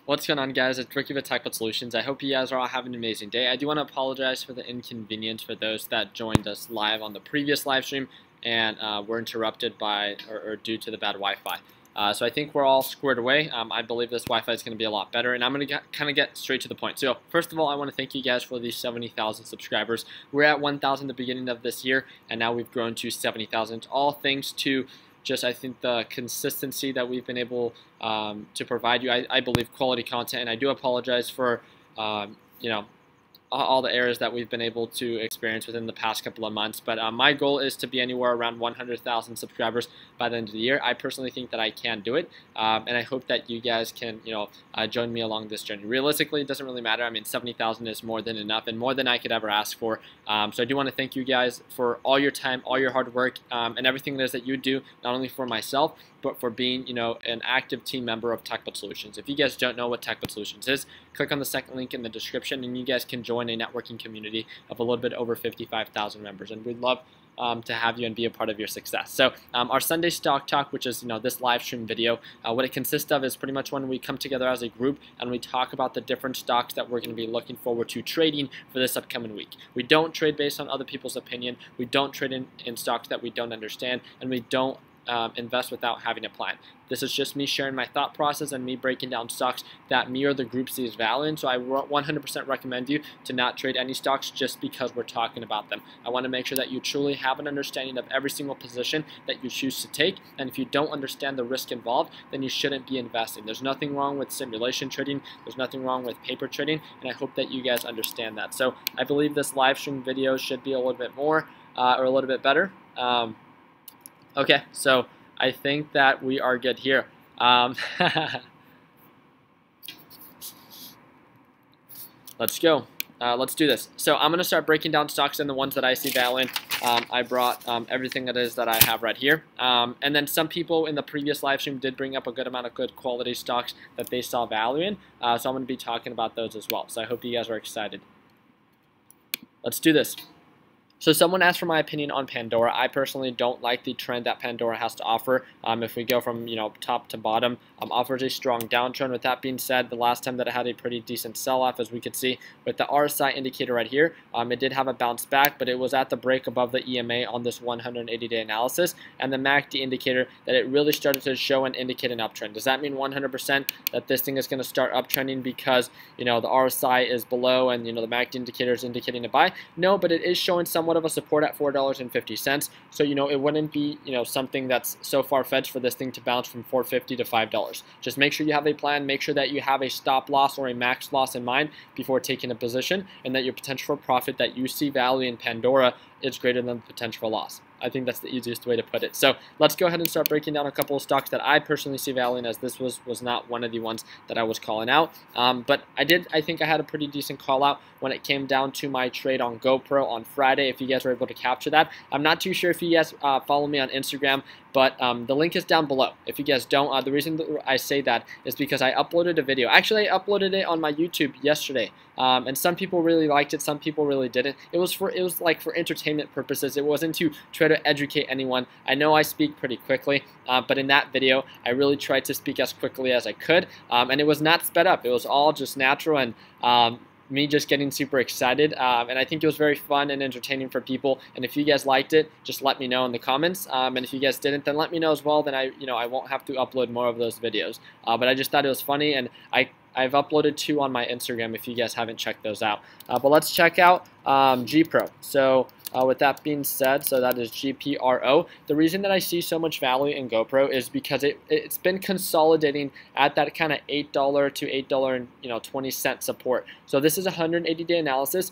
What's going on, guys? It's Ricky with TechBot Solutions. I hope you guys are all having an amazing day. I do want to apologize for the inconvenience for those that joined us live on the previous live stream and were interrupted by or due to the bad Wi-Fi. So I think we're all squared away. I believe this Wi-Fi is going to be a lot better, and I'm going to kind of get straight to the point. So first of all, I want to thank you guys for these 70,000 subscribers. We're at 1,000 at the beginning of this year, and now we've grown to 70,000. All thanks to just, I think, the consistency that we've been able to provide you. I believe quality content, and I do apologize for all the errors that we've been able to experience within the past couple of months. But my goal is to be anywhere around 100,000 subscribers by the end of the year. I personally think that I can do it, and I hope that you guys can, join me along this journey. Realistically, it doesn't really matter. I mean, 70,000 is more than enough and more than I could ever ask for. So I do want to thank you guys for all your time, all your hard work, and everything it is that you do, not only for myself, but for being, an active team member of TechBot Solutions. If you guys don't know what TechBot Solutions is, click on the second link in the description, and you guys can join a networking community of a little bit over 55,000 members, and we'd love to have you and be a part of your success. So our Sunday Stock Talk, which is this live stream video, what it consists of is pretty much when we come together as a group and we talk about the different stocks that we're going to be looking forward to trading for this upcoming week. We don't trade based on other people's opinion. We don't trade in stocks that we don't understand, and we don't invest without having a plan. This is just me sharing my thought process and me breaking down stocks that me or the group sees value in. So I 100% recommend you to not trade any stocks just because we're talking about them. I want to make sure that you truly have an understanding of every single position that you choose to take, and if you don't understand the risk involved, then you shouldn't be investing. There's nothing wrong with simulation trading, there's nothing wrong with paper trading, and I hope that you guys understand that. So I believe this live stream video should be a little bit more or a little bit better. Okay, so I think that we are good here. Let's go. Let's do this. So I'm going to start breaking down stocks and the ones that I see value in. I brought everything it is that I have right here. And then some people in the previous live stream did bring up a good amount of good quality stocks that they saw value in. So I'm going to be talking about those as well. So I hope you guys are excited. Let's do this. So someone asked for my opinion on Pandora. I personally don't like the trend that Pandora has to offer. If we go from top to bottom, offers a strong downtrend. With that being said, the last time that it had a pretty decent sell-off, as we could see with the RSI indicator right here, it did have a bounce back, but it was at the break above the EMA on this 180-day analysis, and the MACD indicator that it really started to show and indicate an uptrend. Does that mean 100% that this thing is going to start uptrending because the RSI is below and the MACD indicator is indicating a buy? No, but it is showing somewhat of a support at $4.50. So it wouldn't be something that's so far-fetched for this thing to bounce from $4.50 to $5. Just make sure you have a plan, make sure that you have a stop loss or a max loss in mind before taking a position, and that your potential for profit that you see value in Pandora is greater than the potential for loss. I think that's the easiest way to put it. So let's go ahead and start breaking down a couple of stocks that I personally see value in, as this was not one of the ones that I was calling out. But I think I had a pretty decent call out when it came down to my trade on GoPro on Friday, if you guys were able to capture that. I'm not too sure if you guys follow me on Instagram, but the link is down below. If you guys don't, the reason that I say that is because I uploaded a video. Actually, I uploaded it on my YouTube yesterday, and some people really liked it, some people really didn't. It was like for entertainment purposes. It wasn't to try to educate anyone. I know I speak pretty quickly, but in that video, I really tried to speak as quickly as I could, and it was not sped up. It was all just natural and me just getting super excited, and I think it was very fun and entertaining for people. And if you guys liked it, just let me know in the comments, and if you guys didn't, then let me know as well. Then I won't have to upload more of those videos, but I just thought it was funny, and I've uploaded 2 on my Instagram if you guys haven't checked those out. But let's check out GPRO. So with that being said, so that is GPRO. The reason that I see so much value in GoPro is because it's been consolidating at that kind of $8 to $8.20 support. So this is a 180-day analysis.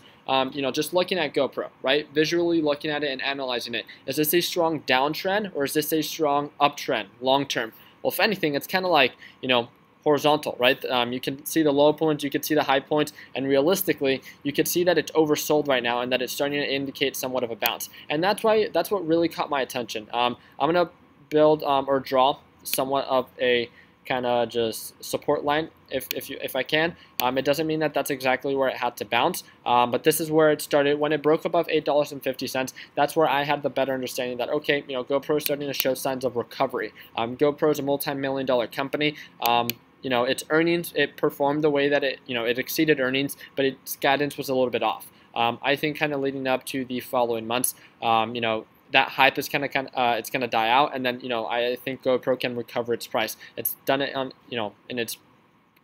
Just looking at GoPro, right? Visually looking at it and analyzing it. Is this a strong downtrend or is this a strong uptrend long term? Well, if anything, it's kind of like, horizontal, right? You can see the low points, you can see the high points, and realistically, you can see that it's oversold right now and that it's starting to indicate somewhat of a bounce. And that's what really caught my attention. I'm gonna build or draw somewhat of a kind of just support line if I can. It doesn't mean that that's exactly where it had to bounce, but this is where it started. When it broke above $8.50, that's where I had the better understanding that, okay, GoPro is starting to show signs of recovery. GoPro is a multi-million-dollar company. its earnings, it performed the way that it exceeded earnings, but its guidance was a little bit off. I think kind of leading up to the following months, that hype is it's gonna die out, and then I think GoPro can recover its price. It's done it on in its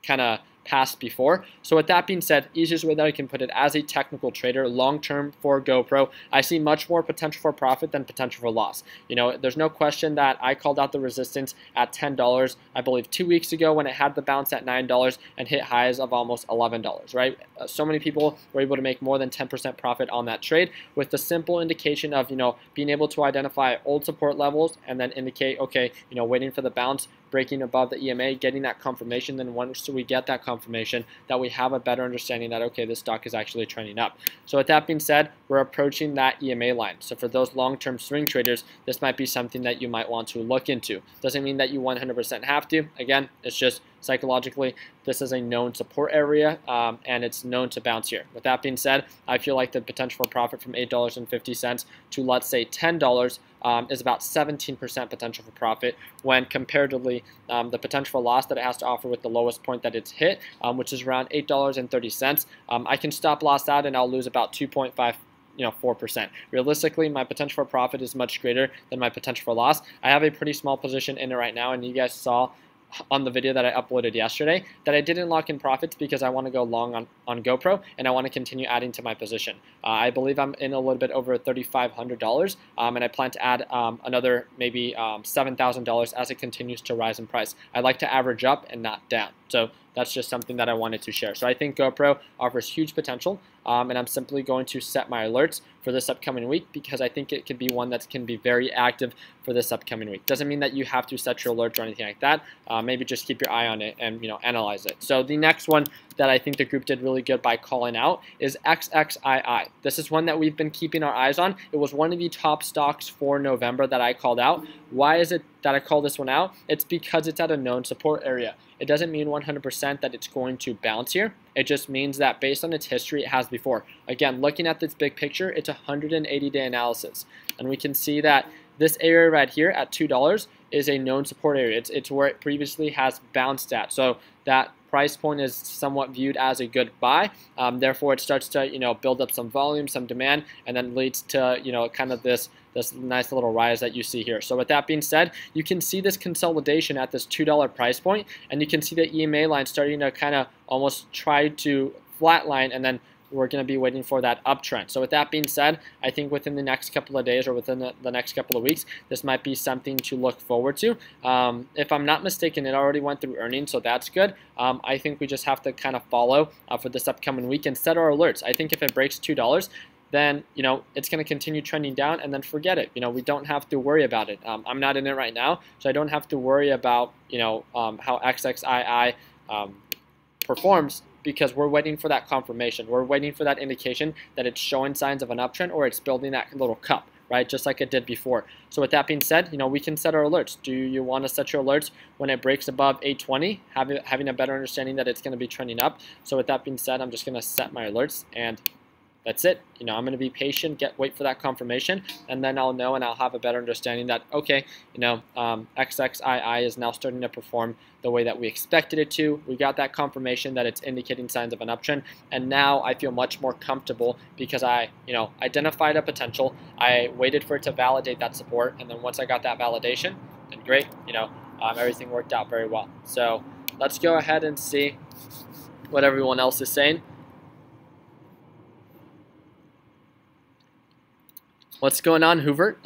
kind of past before. So with that being said, easiest way that I can put it, as a technical trader, long term for GoPro, I see much more potential for profit than potential for loss. There's no question that I called out the resistance at $10, I believe 2 weeks ago, when it had the bounce at $9 and hit highs of almost $11, right? So many people were able to make more than 10% profit on that trade with the simple indication of being able to identify old support levels and then indicate, okay, waiting for the bounce, breaking above the EMA, getting that confirmation. Then once we get that confirmation, that we have a better understanding that, okay, this stock is actually trending up. So with that being said, we're approaching that EMA line. So for those long-term swing traders, this might be something that you might want to look into. Doesn't mean that you 100% have to. Again, it's just psychologically, this is a known support area, and it's known to bounce here. With that being said, I feel like the potential for profit from $8.50 to, let's say, $10 is about 17% potential for profit, when comparatively the potential for loss that it has to offer with the lowest point that it's hit, which is around $8.30. I can stop loss out and I'll lose about 2.5 4%. Realistically, my potential for profit is much greater than my potential for loss. I have a pretty small position in it right now, and you guys saw on the video that I uploaded yesterday that I didn't lock in profits because I want to go long on GoPro and I want to continue adding to my position. I believe I'm in a little bit over $3,500, and I plan to add another maybe $7,000 as it continues to rise in price. I like to average up and not down. So that's just something that I wanted to share. So I think GoPro offers huge potential, and I'm simply going to set my alerts for this upcoming week because I think it could be one that can be very active for this upcoming week. Doesn't mean that you have to set your alerts or anything like that. Maybe just keep your eye on it and analyze it. So the next one that I think the group did really good by calling out is XXII. This is one that we've been keeping our eyes on. It was one of the top stocks for November that I called out. Why is it that I call this one out? It's because it's at a known support area. It doesn't mean 100% that it's going to bounce here. It just means that based on its history, it has before. Again, looking at this big picture, it's a 180-day analysis. And we can see that this area right here at $2 is a known support area. It's where it previously has bounced at. So that price point is somewhat viewed as a good buy. Therefore, it starts to build up some volume, some demand, and then leads to kind of this nice little rise that you see here. So with that being said, you can see this consolidation at this $2 price point, and you can see the EMA line starting to kind of almost try to flatline, and then we're going to be waiting for that uptrend. So with that being said, I think within the next couple of days or within the next couple of weeks, this might be something to look forward to. If I'm not mistaken, it already went through earnings, so that's good. I think we just have to kind of follow for this upcoming week and set our alerts. I think if it breaks $2, then it's going to continue trending down, and then forget it. We don't have to worry about it. I'm not in it right now, so I don't have to worry about how XXII performs, because we're waiting for that confirmation. We're waiting for that indication that it's showing signs of an uptrend or it's building that little cup, right? Just like it did before. So with that being said, we can set our alerts. Do you want to set your alerts when it breaks above 820, having a better understanding that it's going to be trending up? So with that being said, I'm just going to set my alerts, and that's it. I'm going to be patient, wait for that confirmation, and then I'll know and I'll have a better understanding that, okay, XXII is now starting to perform the way that we expected it to. We got that confirmation that it's indicating signs of an uptrend, and now I feel much more comfortable because I, identified a potential. I waited for it to validate that support, and then once I got that validation, then great, everything worked out very well. So let's go ahead and see what everyone else is saying. What's going on, Hoover?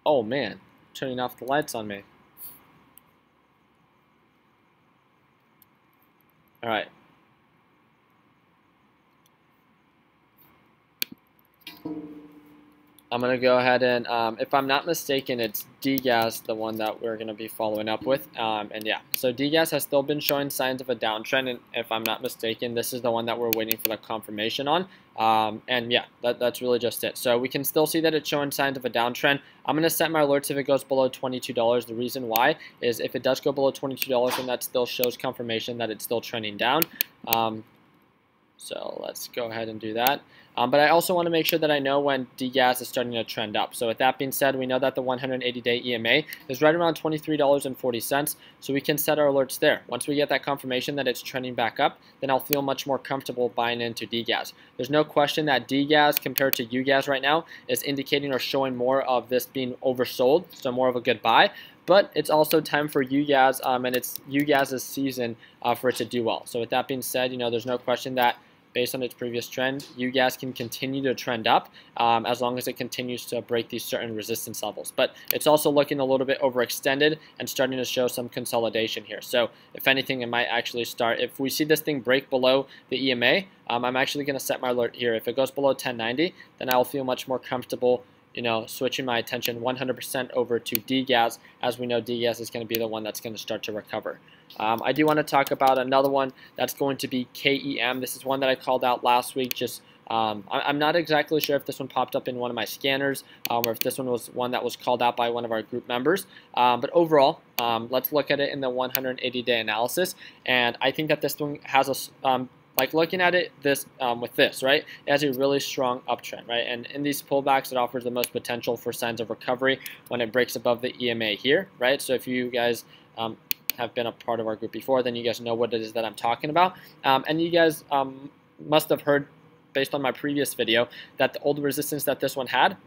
Oh man, turning off the lights on me. All right. I'm going to go ahead and, if I'm not mistaken, it's DGAS, the one that we're going to be following up with. And yeah, so DGAS has still been showing signs of a downtrend, and if I'm not mistaken, this is the one that we're waiting for the confirmation on. And yeah, that's really just it. So we can still see that it's showing signs of a downtrend. I'm going to set my alerts if it goes below $22. The reason why is if it does go below $22, then that still shows confirmation that it's still trending down. So let's go ahead and do that. But I also want to make sure that I know when DGAS is starting to trend up. So with that being said, we know that the 180-day EMA is right around $23.40, so we can set our alerts there. Once we get that confirmation that it's trending back up, then I'll feel much more comfortable buying into DGAS. There's no question that DGAS compared to UGAS right now is indicating or showing more of this being oversold, so more of a good buy. But it's also time for UGAS, and it's UGAS's season for it to do well. So with that being said, there's no question that based on its previous trend, UGAS can continue to trend up as long as it continues to break these certain resistance levels. But it's also looking a little bit overextended and starting to show some consolidation here. So if anything, it might actually start. If we see this thing break below the EMA, I'm actually going to set my alert here. If it goes below 1090, then I'll feel much more comfortable switching my attention 100% over to DGAS, as we know DGAS is going to be the one that's going to start to recover. I do want to talk about another one that's going to be KEM. This is one that I called out last week. I'm not exactly sure if this one popped up in one of my scanners or if this one was one that was called out by one of our group members. But overall, let's look at it in the 180-day analysis. And I think that this one has a like looking at it with this, right? It has a really strong uptrend, right? And in these pullbacks, it offers the most potential for signs of recovery when it breaks above the EMA here, right? So if you guys have been a part of our group before, then you guys know what it is that I'm talking about. And you guys must have heard, based on my previous video, that the old resistance that this one had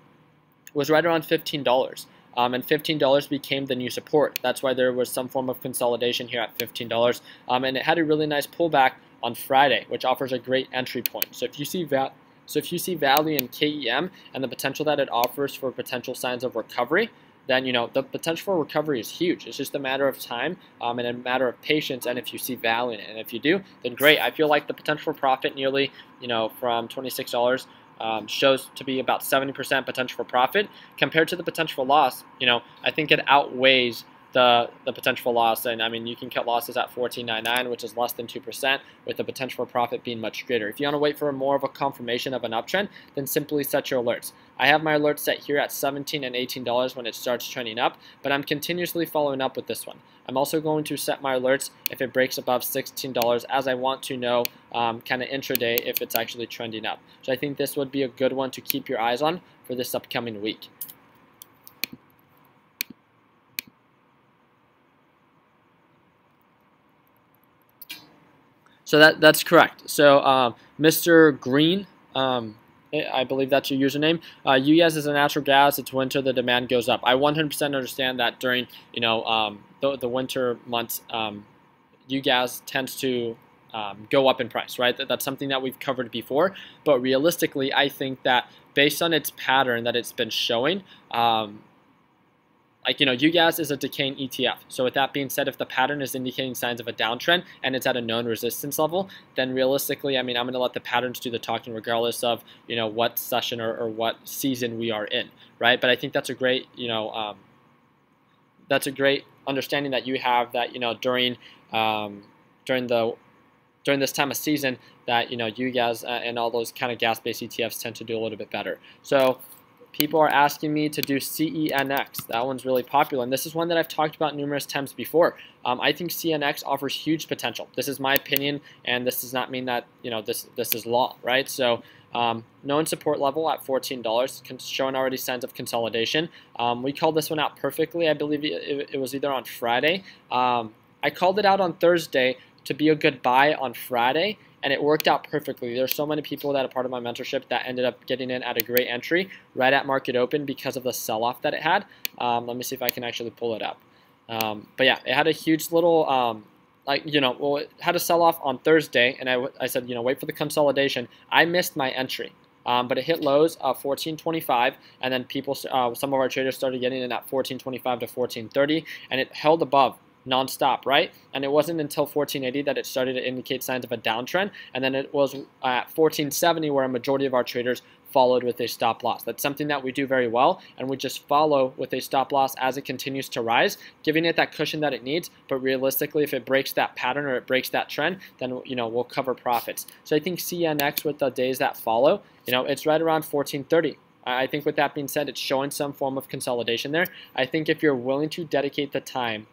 was right around $15. And $15 became the new support. That's why there was some form of consolidation here at $15. And it had a really nice pullback on Friday, which offers a great entry point. So if you see value in KEM and the potential that it offers for potential signs of recovery, then the potential for recovery is huge. It's just a matter of time and a matter of patience, and if you see value in it. And if you do, then great. I feel like the potential for profit nearly, from $26 shows to be about 70% potential for profit compared to the potential for loss. I think it outweighs the potential for loss. And I mean, you can cut losses at $14.99, which is less than 2%, with the potential for profit being much greater. If you want to wait for more of a confirmation of an uptrend, then simply set your alerts. I have my alerts set here at $17 and $18 when it starts trending up, but I'm continuously following up with this one. I'm also going to set my alerts if it breaks above $16, as I want to know kind of intraday if it's actually trending up. So I think this would be a good one to keep your eyes on for this upcoming week. So that's correct. So Mr. Green, I believe that's your username. UGAS is a natural gas. It's winter. The demand goes up. I 100% understand that during the winter months, UGAS tends to go up in price, right? That's something that we've covered before. But realistically, I think that based on its pattern that it's been showing, UGAS is a decaying ETF. So with that being said, if the pattern is indicating signs of a downtrend and it's at a known resistance level, then realistically, I'm going to let the patterns do the talking regardless of, what session or what season we are in, right? But I think that's a great, that's a great understanding that you have that, during this time of season that, UGAS and all those kind of gas-based ETFs tend to do a little bit better. So people are asking me to do CENX. That one's really popular, and this is one that I've talked about numerous times before. I think CNX offers huge potential. This is my opinion, and this does not mean that this is law, right? So known support level at $14, showing already signs of consolidation. We called this one out perfectly. I believe it was either on Friday. I called it out on Thursday to be a good buy on Friday, and it worked out perfectly. There's so many people that are part of my mentorship that ended up getting in at a great entry right at market open because of the sell-off that it had. Let me see if I can actually pull it up. But yeah, it had a huge little, it had a sell-off on Thursday, and I said, wait for the consolidation. I missed my entry. But it hit lows of 14.25, and then people, some of our traders started getting in at 14.25 to 14.30, and it held above non-stop, right? And it wasn't until 1480 that it started to indicate signs of a downtrend, and then it was at 1470 where a majority of our traders followed with a stop loss. That's something that we do very well, and we just follow with a stop loss as it continues to rise, giving it that cushion that it needs. But realistically, if it breaks that pattern or it breaks that trend, then we'll cover profits. So I think CNX with the days that follow, it's right around 1430. I think with that being said, it's showing some form of consolidation there. I think if you're willing to dedicate the time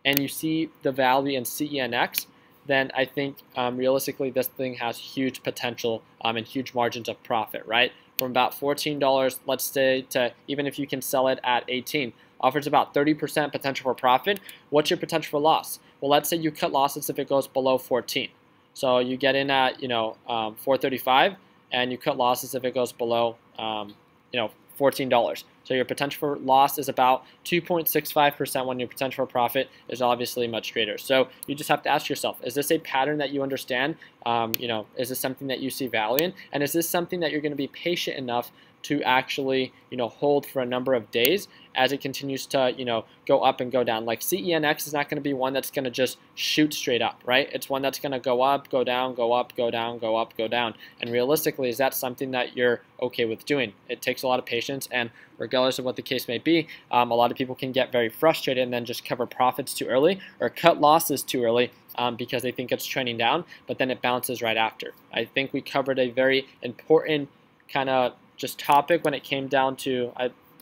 and you see the value in CENX, then I think realistically this thing has huge potential and huge margins of profit, right? From about $14, let's say, to even if you can sell it at 18, offers about 30% potential for profit. What's your potential for loss? Well, let's say you cut losses if it goes below 14. So you get in at, $4.35, and you cut losses if it goes below, $14. So your potential for loss is about 2.65% when your potential for profit is obviously much greater. So you just have to ask yourself, is this a pattern that you understand? Is this something that you see value in? And is this something that you're going to be patient enough to actually, hold for a number of days as it continues to, go up and go down? Like CENX is not going to be one that's going to just shoot straight up, right? It's one that's going to go up, go down, go up, go down, go up, go down. And realistically, is that something that you're okay with doing? It takes a lot of patience, and regardless of what the case may be, a lot of people can get very frustrated and then just cover profits too early or cut losses too early because they think it's trending down, but then it bounces right after. I think we covered a very important kind of just topic when it came down to,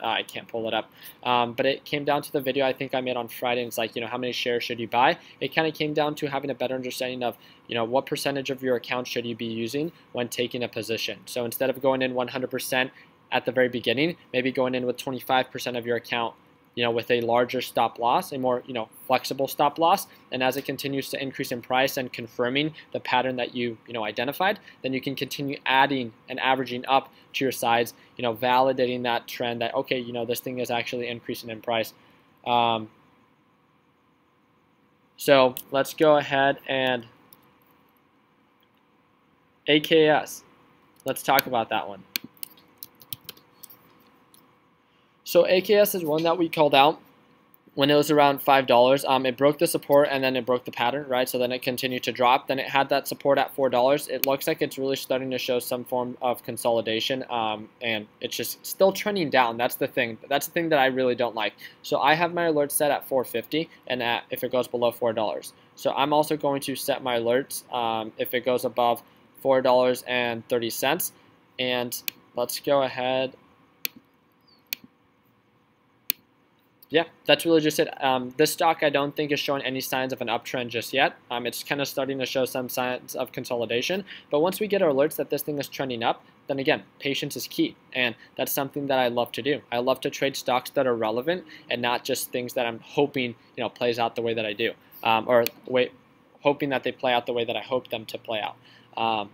I can't pull it up, but it came down to the video I think I made on Friday, and it's like, how many shares should you buy? It kind of came down to having a better understanding of, what percentage of your account should you be using when taking a position. So instead of going in 100% at the very beginning, maybe going in with 25% of your account, with a larger stop loss, a more, flexible stop loss. And as it continues to increase in price and confirming the pattern that you, identified, then you can continue adding and averaging up to your sides, validating that trend that, okay, this thing is actually increasing in price. So let's go ahead and AKS. Let's talk about that one. So AKS is one that we called out when it was around $5. It broke the support and then it broke the pattern, right? So then it continued to drop. Then it had that support at $4. It looks like it's really starting to show some form of consolidation, and it's just still trending down. That's the thing. That's the thing that I really don't like. So I have my alerts set at $4.50, and if it goes below $4. So I'm also going to set my alerts if it goes above $4.30. And let's go ahead. Yeah, that's really just it. This stock I don't think is showing any signs of an uptrend just yet. It's kind of starting to show some signs of consolidation. But once we get our alerts that this thing is trending up, then again, patience is key. And that's something that I love to do. I love to trade stocks that are relevant and not just things that I'm hoping plays out the way that I do. Hoping that they play out the way that I hope them to play out,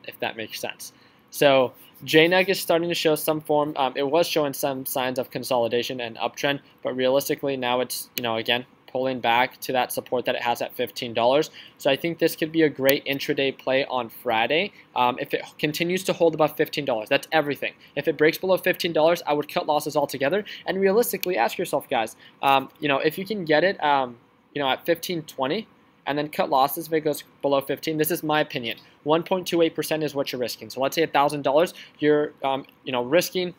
if that makes sense. So JNEG is starting to show some form. It was showing some signs of consolidation and uptrend, but realistically now it's, again, pulling back to that support that it has at $15. So I think this could be a great intraday play on Friday. If it continues to hold above $15, that's everything. If it breaks below $15, I would cut losses altogether. And realistically, ask yourself, guys, if you can get it, at $15.20, and then cut losses if it goes below 15. This is my opinion. 1.28% is what you're risking. So let's say $1,000, you're risking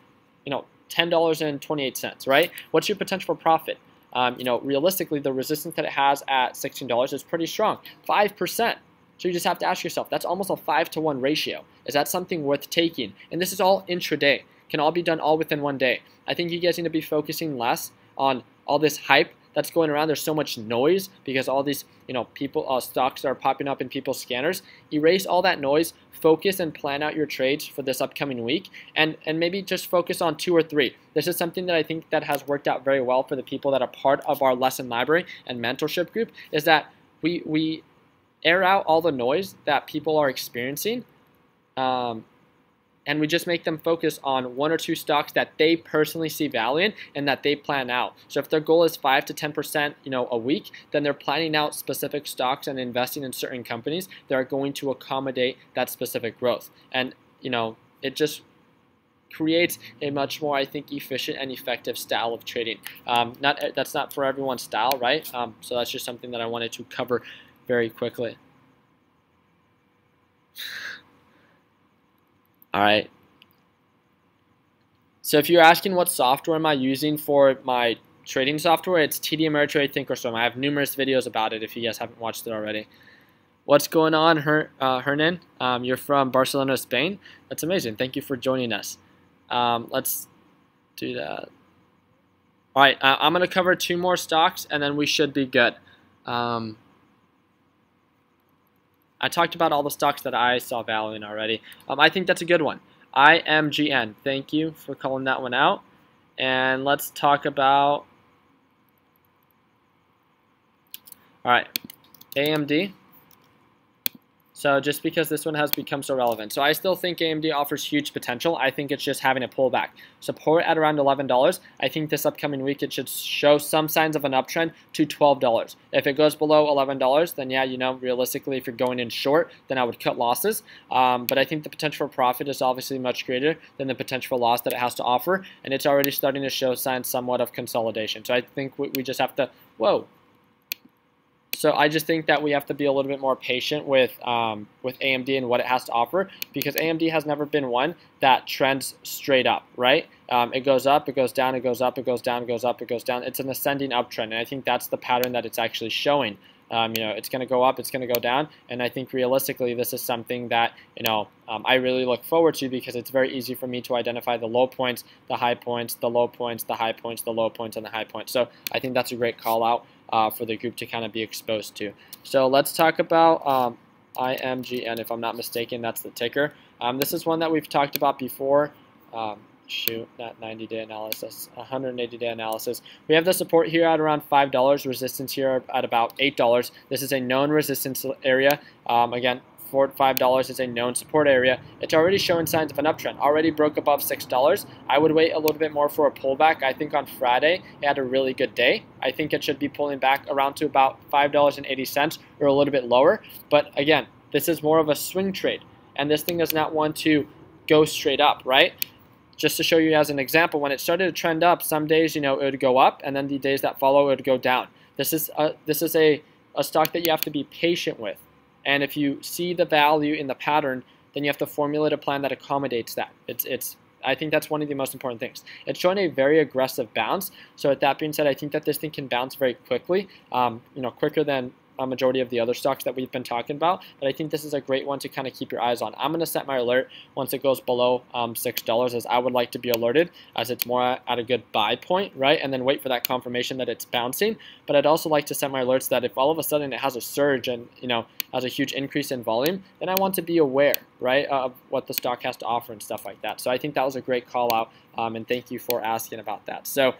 $10.28, right? What's your potential for profit? Realistically, the resistance that it has at $16 is pretty strong, 5%. So you just have to ask yourself, that's almost a 5-to-1 ratio. Is that something worth taking? And this is all intraday. Can all be done all within one day. I think you guys need to be focusing less on all this hype that's going around. There's so much noise because all these stocks are popping up in people's scanners. Erase all that noise, focus and plan out your trades for this upcoming week, and maybe just focus on 2 or 3. This is something that I think that has worked out very well for the people that are part of our lesson library and mentorship group, is that we air out all the noise that people are experiencing, and we just make them focus on 1 or 2 stocks that they personally see value in and that they plan out. So if their goal is 5 to 10%, a week, then they're planning out specific stocks and investing in certain companies that are going to accommodate that specific growth. And it just creates a much more, I think, efficient and effective style of trading. That's not for everyone's style, right? So that's just something that I wanted to cover very quickly. All right. So if you're asking what software am I using for my trading software, it's TD Ameritrade Thinkorswim. I have numerous videos about it if you guys haven't watched it already. What's going on, Hernan? You're from Barcelona, Spain. That's amazing. Thank you for joining us. Let's do that. All right, I'm going to cover 2 more stocks, and then we should be good. I talked about all the stocks that I saw value in already. I think that's a good one. IMGN. Thank you for calling that one out. And let's talk about, all right, AMD. So just because this one has become so relevant. So I still think AMD offers huge potential. I think it's just having a pullback. Support at around $11. I think this upcoming week it should show some signs of an uptrend to $12. If it goes below $11, then yeah, you know, realistically, if you're going in short, then I would cut losses. But I think the potential for profit is obviously much greater than the potential for loss that it has to offer. And it's already starting to show signs somewhat of consolidation. So I think we just have to, whoa. So I just think that we have to be a little bit more patient with AMD and what it has to offer, because AMD has never been one that trends straight up, right? It goes up, it goes down, it goes up, it goes down, it goes up, it goes down. It's an ascending uptrend, and I think that's the pattern that it's actually showing. You know, it's going to go up, it's going to go down, and I think realistically this is something that, you know, I really look forward to, because it's very easy for me to identify the low points, the high points, the low points, the high points, the low points, and the high points. So I think that's a great call out for the group to kind of be exposed to. So let's talk about IMGN, if I'm not mistaken, that's the ticker. This is one that we've talked about before. Shoot, not 90-day analysis, 180-day analysis. We have the support here at around $5, resistance here at about $8. This is a known resistance area. Again, $5 is a known support area. It's already showing signs of an uptrend. Already broke above $6. I would wait a little bit more for a pullback. I think on Friday it had a really good day. I think it should be pulling back around to about $5.80 or a little bit lower. But again, this is more of a swing trade, and this thing does not want to go straight up, right? Just to show you as an example, when it started to trend up, some days, you know, it would go up, and then the days that follow, it would go down. This is a stock that you have to be patient with. And if you see the value in the pattern, then you have to formulate a plan that accommodates that. I think that's one of the most important things. It's showing a very aggressive bounce. So with that being said, I think that this thing can bounce very quickly, you know, quicker than a majority of the other stocks that we've been talking about. But I think this is a great one to kind of keep your eyes on. I'm going to set my alert once it goes below $6, as I would like to be alerted, as it's more at a good buy point, right? And then wait for that confirmation that it's bouncing. But I'd also like to set my alerts that if all of a sudden it has a surge and, you know, has a huge increase in volume, then I want to be aware, right, of what the stock has to offer and stuff like that. So I think that was a great call out, and thank you for asking about that. So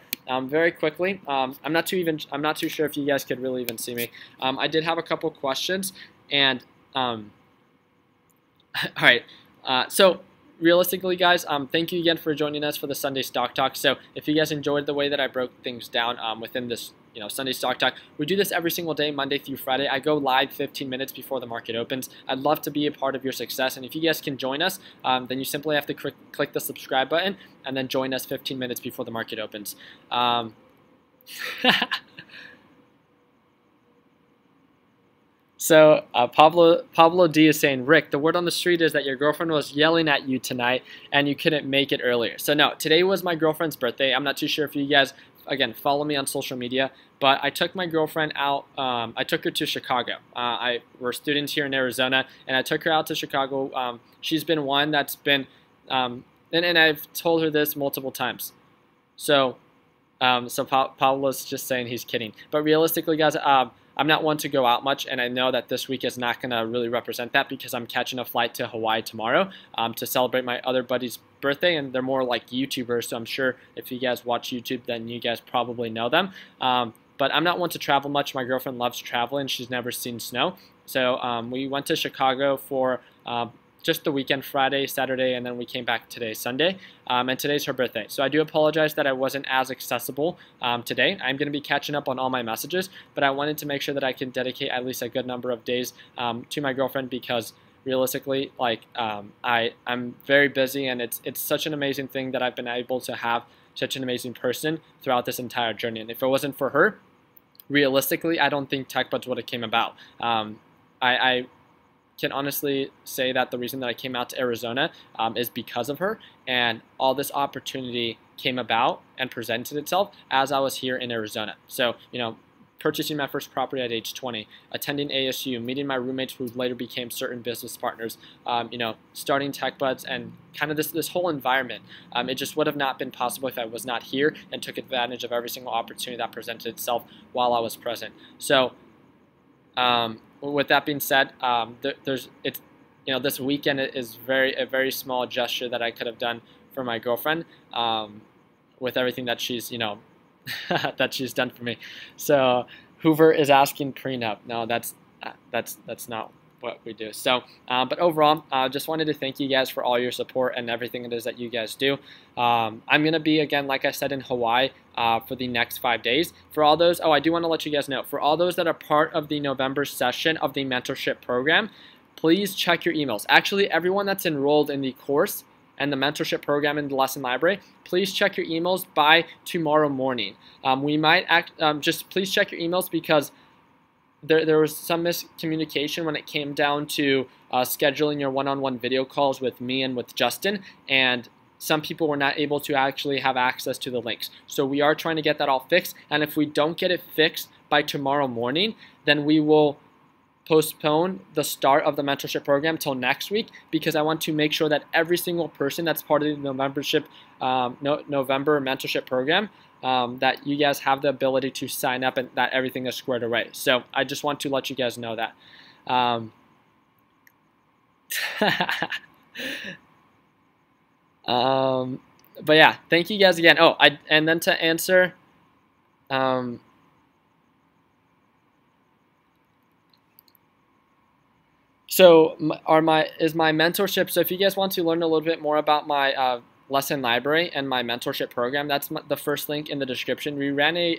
very quickly, I'm not too sure if you guys could really even see me. I did have a couple questions, and all right. So realistically, guys, thank you again for joining us for the Sunday Stock Talk. So if you guys enjoyed the way that I broke things down within this, you know, Sunday Stock Talk, we do this every single day, Monday through Friday. I go live 15 minutes before the market opens. I'd love to be a part of your success, and if you guys can join us, then you simply have to click the subscribe button and then join us 15 minutes before the market opens. So Pablo D is saying, Rick, the word on the street is that your girlfriend was yelling at you tonight and you couldn't make it earlier. So no, today was my girlfriend's birthday. I'm not too sure if you guys, again, follow me on social media, but I took my girlfriend out. I took her to Chicago. We're students here in Arizona, and I took her out to Chicago. She's been one that's been, and I've told her this multiple times. So Pablo's just saying he's kidding. But realistically, guys, I'm not one to go out much, and I know that this week is not going to really represent that, because I'm catching a flight to Hawaii tomorrow to celebrate my other buddy's birthday, and they're more like YouTubers, so I'm sure if you guys watch YouTube, then you guys probably know them. But I'm not one to travel much. My girlfriend loves traveling. She's never seen snow. So we went to Chicago for just the weekend, Friday, Saturday, and then we came back today, Sunday, and today's her birthday. So I do apologize that I wasn't as accessible today. I'm going to be catching up on all my messages, but I wanted to make sure that I can dedicate at least a good number of days to my girlfriend, because realistically, like, I'm very busy, and it's such an amazing thing that I've been able to have such an amazing person throughout this entire journey. And if it wasn't for her, realistically, I don't think TechBuds would have came about. I can honestly say that the reason that I came out to Arizona is because of her, and all this opportunity came about and presented itself as I was here in Arizona. So, you know, purchasing my first property at age 20, attending ASU, meeting my roommates who later became certain business partners, you know, starting TechBuds, and kind of this whole environment. It just would have not been possible if I was not here and took advantage of every single opportunity that presented itself while I was present. So With that being said, this weekend is a very small gesture that I could have done for my girlfriend, with everything that she's that she's done for me. So Hoover is asking prenup. No, that's not what we do. So, but overall, just wanted to thank you guys for all your support and everything it is that you guys do. I'm gonna be, again, like I said, in Hawaii for the next 5 days. For all those, I do want to let you guys know, for all those that are part of the November session of the mentorship program, please check your emails. Actually, everyone that's enrolled in the course and the mentorship program in the lesson library, please check your emails by tomorrow morning. We might just please check your emails, because there was some miscommunication when it came down to scheduling your one-on-one video calls with me and with Justin, and some people were not able to actually have access to the links. So we are trying to get that all fixed, and if we don't get it fixed by tomorrow morning, then we will postpone the start of the mentorship program till next week, because I want to make sure that every single person that's part of the November mentorship program, that you guys have the ability to sign up and that everything is squared away. So I just want to let you guys know that. But yeah, thank you guys again. Oh, and then to answer, so is my mentorship. So if you guys want to learn a little bit more about my lesson library and my mentorship program, that's the first link in the description. We ran a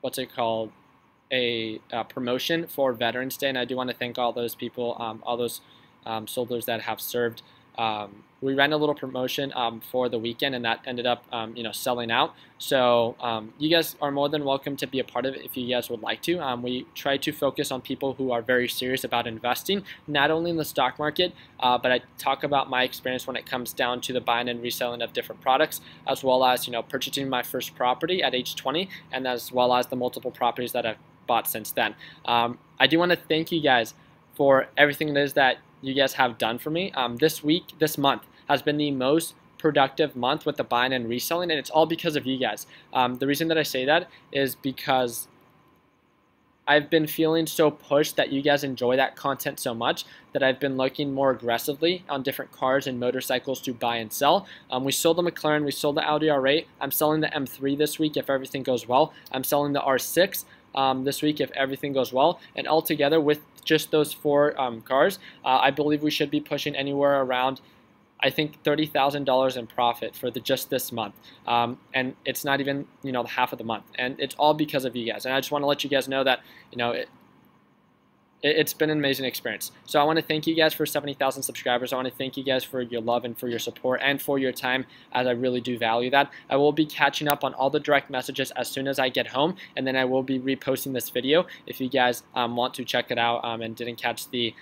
what's it called, a promotion for Veterans Day, and I do want to thank all those people, all those soldiers that have served. We ran a little promotion for the weekend, and that ended up selling out. So you guys are more than welcome to be a part of it if you guys would like to. We try to focus on people who are very serious about investing, not only in the stock market, but I talk about my experience when it comes down to the buying and reselling of different products, as well as purchasing my first property at age 20, and as well as the multiple properties that I've bought since then. I do want to thank you guys for everything it is that you guys have done for me. This month has been the most productive month with the buying and reselling, and it's all because of you guys. The reason that I say that is because I've been feeling so pushed that you guys enjoy that content so much that I've been looking more aggressively on different cars and motorcycles to buy and sell. We sold the McLaren, we sold the Audi R8. I'm selling the M3 this week if everything goes well. I'm selling the R6 this week if everything goes well. And altogether, with just those 4 cars, I believe we should be pushing anywhere around, I think, $30,000 in profit for just this month, and it's not even half of the month, and it's all because of you guys. And I just want to let you guys know that it's been an amazing experience. So I want to thank you guys for 70,000 subscribers. I want to thank you guys for your love and for your support and for your time, as I really do value that. I will be catching up on all the direct messages as soon as I get home, and then I will be reposting this video if you guys want to check it out and didn't catch the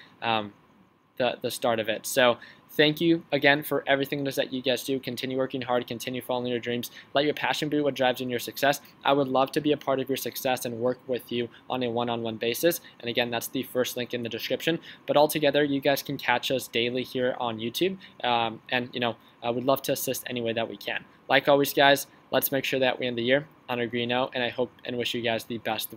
start of it. So thank you again for everything that you guys do. Continue working hard, continue following your dreams. Let your passion be what drives in your success. I would love to be a part of your success and work with you on a one-on-one basis. And again, that's the first link in the description. But altogether, you guys can catch us daily here on YouTube. And I would love to assist any way that we can. Like always, guys, let's make sure that we end the year on a green note. And I hope and wish you guys the best.